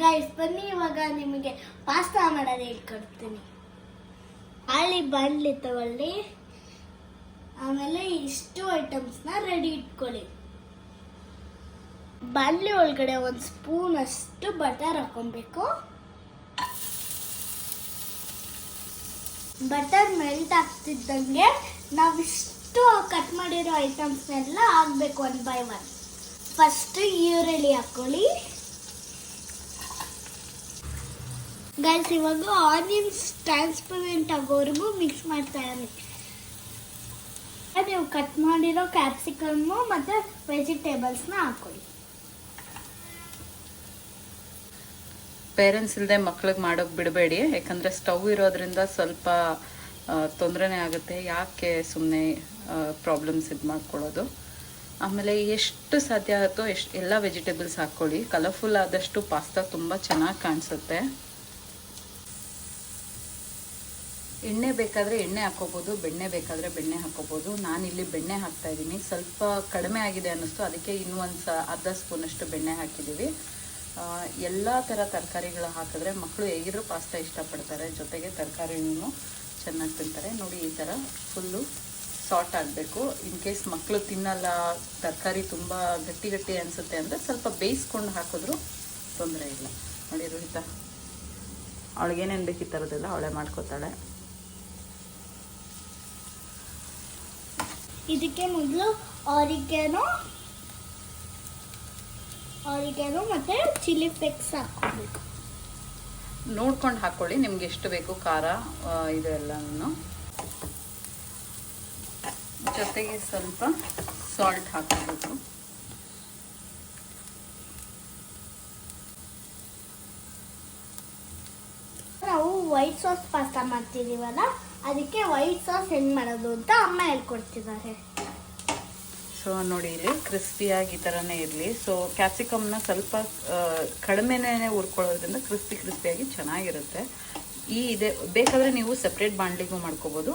Guys ಬನ್ನಿ ಇವಾಗ ನಿಮಗೆ ಪಾಸ್ತಾ ಮಾಡೋದು ಹೇಳ್ಕೊಡ್ತೀನಿ. ಅಲ್ಲಿ ಬಾಣಲಿ ತಗೊಳ್ಳಿ, ಆಮೇಲೆ ಇಷ್ಟು ಐಟಮ್ಸ್ನ ರೆಡಿ ಇಟ್ಕೊಳ್ಳಿ. ಬಾಣಲಿ ಒಳಗಡೆ 1 ಸ್ಪೂನ್ ಅಷ್ಟು ಬಟರ್ ಹಾಕೊಬೇಕು. ಬಟರ್ ಮೆಲ್ಟ್ ಆಗ್ತಿದ್ದಂಗೆ ನಾವಿಷ್ಟು ಕಟ್ ಮಾಡಿರೋ ಐಟಮ್ಸ್ನೆಲ್ಲ ಹಾಕ್ಬೇಕು 1 by 1. ಫಸ್ಟ್ ಈರುಳ್ಳಿ ಹಾಕೊಳ್ಳಿ. ಗೈಸ್ ಇವಾಗ ಆನಿಯನ್ಸ್ ಟ್ರಾನ್ಸ್ಪರೆಂಟ್ ಆಗೋವರೆಗೂ ಮಿಕ್ಸ್ ಮಾಡ್ತಾ ಇರಿ. ನೀವು ಕಟ್ ಮಾಡಿರೋ ಕ್ಯಾಪ್ಸಿಕಮ್ಮು ಮತ್ತು ವೆಜಿಟೇಬಲ್ಸ್ನ ಹಾಕೊಳ್ಳಿ. ಪೇರೆಂಟ್ಸ್ ಇಲ್ಲದೆ ಮಕ್ಳಿಗೆ ಮಾಡೋಕೆ ಬಿಡಬೇಡಿ, ಯಾಕಂದರೆ ಸ್ಟವ್ ಇರೋದ್ರಿಂದ ಸ್ವಲ್ಪ ತೊಂದರೆನೇ ಆಗುತ್ತೆ. ಯಾಕೆ ಸುಮ್ಮನೆ ಪ್ರಾಬ್ಲಮ್ಸ್ ಇದು ಮಾಡ್ಕೊಳ್ಳೋದು. ಆಮೇಲೆ ಎಷ್ಟು ಸಾಧ್ಯ ಆಗುತ್ತೋ ಎಲ್ಲ ವೆಜಿಟೇಬಲ್ಸ್ ಹಾಕ್ಕೊಳ್ಳಿ. ಕಲರ್ಫುಲ್ ಆದಷ್ಟು ಪಾಸ್ತಾ ತುಂಬ ಚೆನ್ನಾಗಿ ಕಾಣಿಸುತ್ತೆ. ಎಣ್ಣೆ ಬೇಕಾದರೆ ಎಣ್ಣೆ ಹಾಕೋಬೋದು, ಬೆಣ್ಣೆ ಬೇಕಾದರೆ ಬೆಣ್ಣೆ ಹಾಕೋಬೋದು. ನಾನಿಲ್ಲಿ ಬೆಣ್ಣೆ ಹಾಕ್ತಾ ಇದ್ದೀನಿ. ಸ್ವಲ್ಪ ಕಡಿಮೆ ಆಗಿದೆ ಅನ್ನಿಸ್ತು, ಅದಕ್ಕೆ ಇನ್ನೂ ಅರ್ಧ ಸ್ಪೂನಷ್ಟು ಬೆಣ್ಣೆ ಹಾಕಿದ್ದೀವಿ. ಎಲ್ಲ ಥರ ತರಕಾರಿಗಳು ಹಾಕಿದ್ರೆ ಮಕ್ಕಳು ಹೇಗಿದ್ರು ಪಾಸ್ತಾ ಇಷ್ಟಪಡ್ತಾರೆ, ಜೊತೆಗೆ ತರಕಾರಿನೂ ಚೆನ್ನಾಗಿ ತಿಂತಾರೆ. ನೋಡಿ ಈ ಥರ ಫುಲ್ಲು ಸಾಟ್ ಆಗಬೇಕು. ಇನ್ ಕೇಸ್ ಮಕ್ಕಳು ತಿನ್ನಲ್ಲ, ತರಕಾರಿ ತುಂಬ ಗಟ್ಟಿ ಗಟ್ಟಿ ಅನಿಸುತ್ತೆ ಅಂದರೆ ಸ್ವಲ್ಪ ಬೇಯಿಸ್ಕೊಂಡು ಹಾಕಿದ್ರು ತೊಂದರೆ ಇಲ್ಲ. ನೋಡಿ ರೋಹಿತ ಅವಳಿಗೇನೇನು ಬೇಕು ಈ ಥರದ್ದೆಲ್ಲ ಅವಳೇ ಮಾಡ್ಕೋತಾಳೆ. ಇದಕ್ಕೆ ಮೊದಲು ಆರಿಗ್ಯಾನೋ ಮತ್ತು ಚಿಲ್ಲಿ ಫ್ಲೇಕ್ಸ್ ಹಾಕೋಬೇಕು. ನೋಡ್ಕೊಂಡು ಹಾಕ್ಕೊಳ್ಳಿ ನಿಮ್ಗೆ ಎಷ್ಟು ಬೇಕು ಖಾರ ಇದೆಲ್ಲನೂ. ಜೊತೆಗೆ ಸ್ವಲ್ಪ ಸಾಲ್ಟ್ ಹಾಕೋಬೇಕು. ನಾವು ವೈಟ್ ಸಾಸ್ ಪಾಸ್ತಾ ಮಾಡ್ತಿದ್ದೀವಲ್ಲ, ಅದಕ್ಕೆ ವೈಟ್ ಸಾಸ್ ಹೆಂಗೆ ಮಾಡೋದು ಅಂತ ಅಮ್ಮ ಹೇಳ್ಕೊಡ್ತಿದ್ದಾರೆ. ಸೊ ನೋಡಿ ಇಲ್ಲಿ ಕ್ರಿಸ್ಪಿಯಾಗಿ ಈ ಥರನೇ ಇರಲಿ. ಸೊ ಕ್ಯಾಪ್ಸಿಕಮ್ನ ಸ್ವಲ್ಪ ಕಡಿಮೆನೇ ಹುರ್ಕೊಳ್ಳೋದ್ರಿಂದ ಕ್ರಿಸ್ಪಿಯಾಗಿ ಚೆನ್ನಾಗಿರುತ್ತೆ. ಇದೆ ಬೇಕಾದರೆ ನೀವು ಸಪ್ರೇಟ್ ಬಾಣಲಿಗೂ ಮಾಡ್ಕೋಬೋದು,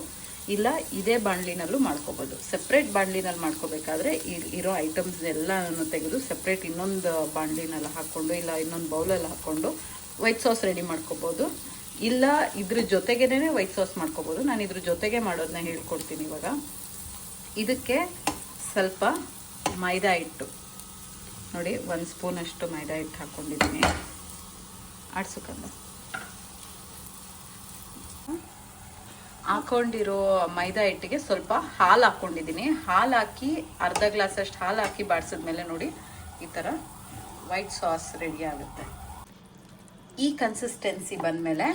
ಇಲ್ಲ ಇದೇ ಬಾಣಲಿನಲ್ಲೂ ಮಾಡ್ಕೋಬೋದು. ಸಪ್ರೇಟ್ ಬಾಣಲಿನಲ್ಲಿ ಮಾಡ್ಕೋಬೇಕಾದ್ರೆ ಇರೋ ಐಟಮ್ಸ್ ಎಲ್ಲನೂ ತೆಗೆದು ಸಪ್ರೇಟ್ ಇನ್ನೊಂದು ಬಾಣಲಿನಲ್ಲಿ ಹಾಕ್ಕೊಂಡು, ಇಲ್ಲ ಇನ್ನೊಂದು ಬೌಲಲ್ಲಿ ಹಾಕ್ಕೊಂಡು ವೈಟ್ ಸಾಸ್ ರೆಡಿ ಮಾಡ್ಕೋಬೋದು. ಇಲ್ಲ ಇದ್ರ ಜೊತೆಗೇನೆ ವೈಟ್ ಸಾಸ್ ಮಾಡ್ಕೋಬೋದು. ನಾನು ಇದ್ರ ಜೊತೆಗೆ ಮಾಡೋದನ್ನ ಹೇಳ್ಕೊಡ್ತೀನಿ ಇವಾಗ. ಇದಕ್ಕೆ ಸ್ವಲ್ಪ ಮೈದಾ ಹಿಟ್ಟು ನೋಡಿ, 1 ಸ್ಪೂನಷ್ಟು ಮೈದಾ ಹಿಟ್ಟು ಹಾಕ್ಕೊಂಡಿದ್ದೀನಿ. ಆಡ್ಸೋಕಂದ ಹಾಕೊಂಡಿರೋ ಮೈದಾ ಹಿಟ್ಟಿಗೆ ಸ್ವಲ್ಪ ಹಾಲು ಹಾಕ್ಕೊಂಡಿದ್ದೀನಿ. ಹಾಲು ಹಾಕಿ ಅರ್ಧ ಗ್ಲಾಸಷ್ಟು ಹಾಲು ಹಾಕಿ ಬಾಡಿಸಿದ್ಮೇಲೆ ನೋಡಿ ಈ ಥರ ವೈಟ್ ಸಾಸ್ ರೆಡಿ ಆಗುತ್ತೆ. ಈ ಕನ್ಸಿಸ್ಟೆನ್ಸಿ ಬಂದಮೇಲೆ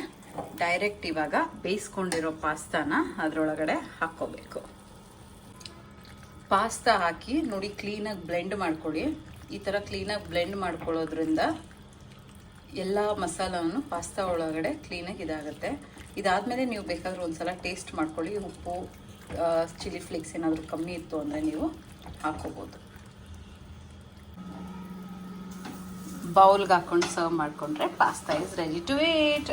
ಡೈರೆಕ್ಟ್ ಇವಾಗ ಬೇಯಿಸ್ಕೊಂಡಿರೋ ಪಾಸ್ತಾನ ಅದರೊಳಗಡೆ ಹಾಕ್ಕೋಬೇಕು. ಪಾಸ್ತಾ ಹಾಕಿ ನೋಡಿ ಕ್ಲೀನಾಗಿ ಬ್ಲೆಂಡ್ ಮಾಡ್ಕೊಳ್ಳಿ. ಈ ಥರ ಕ್ಲೀನಾಗಿ ಬ್ಲೆಂಡ್ ಮಾಡ್ಕೊಳ್ಳೋದ್ರಿಂದ ಎಲ್ಲ ಮಸಾಲವನ್ನು ಪಾಸ್ತಾ ಒಳಗಡೆ ಕ್ಲೀನಾಗಿ ಇದಾಗುತ್ತೆ. ಇದಾದಮೇಲೆ ನೀವು ಬೇಕಾದರೂ ಒಂದು ಸಲ ಟೇಸ್ಟ್ ಮಾಡ್ಕೊಳ್ಳಿ. ಉಪ್ಪು, ಚಿಲ್ಲಿ ಫ್ಲೇಕ್ಸ್ ಏನಾದರೂ ಕಮ್ಮಿ ಇತ್ತು ಅಂದರೆ ನೀವು ಹಾಕ್ಕೋಬೋದು. ಬೌಲ್ಗೆ ಹಾಕ್ಕೊಂಡು ಸರ್ವ್ ಮಾಡಿಕೊಂಡ್ರೆ pasta is ready to heat.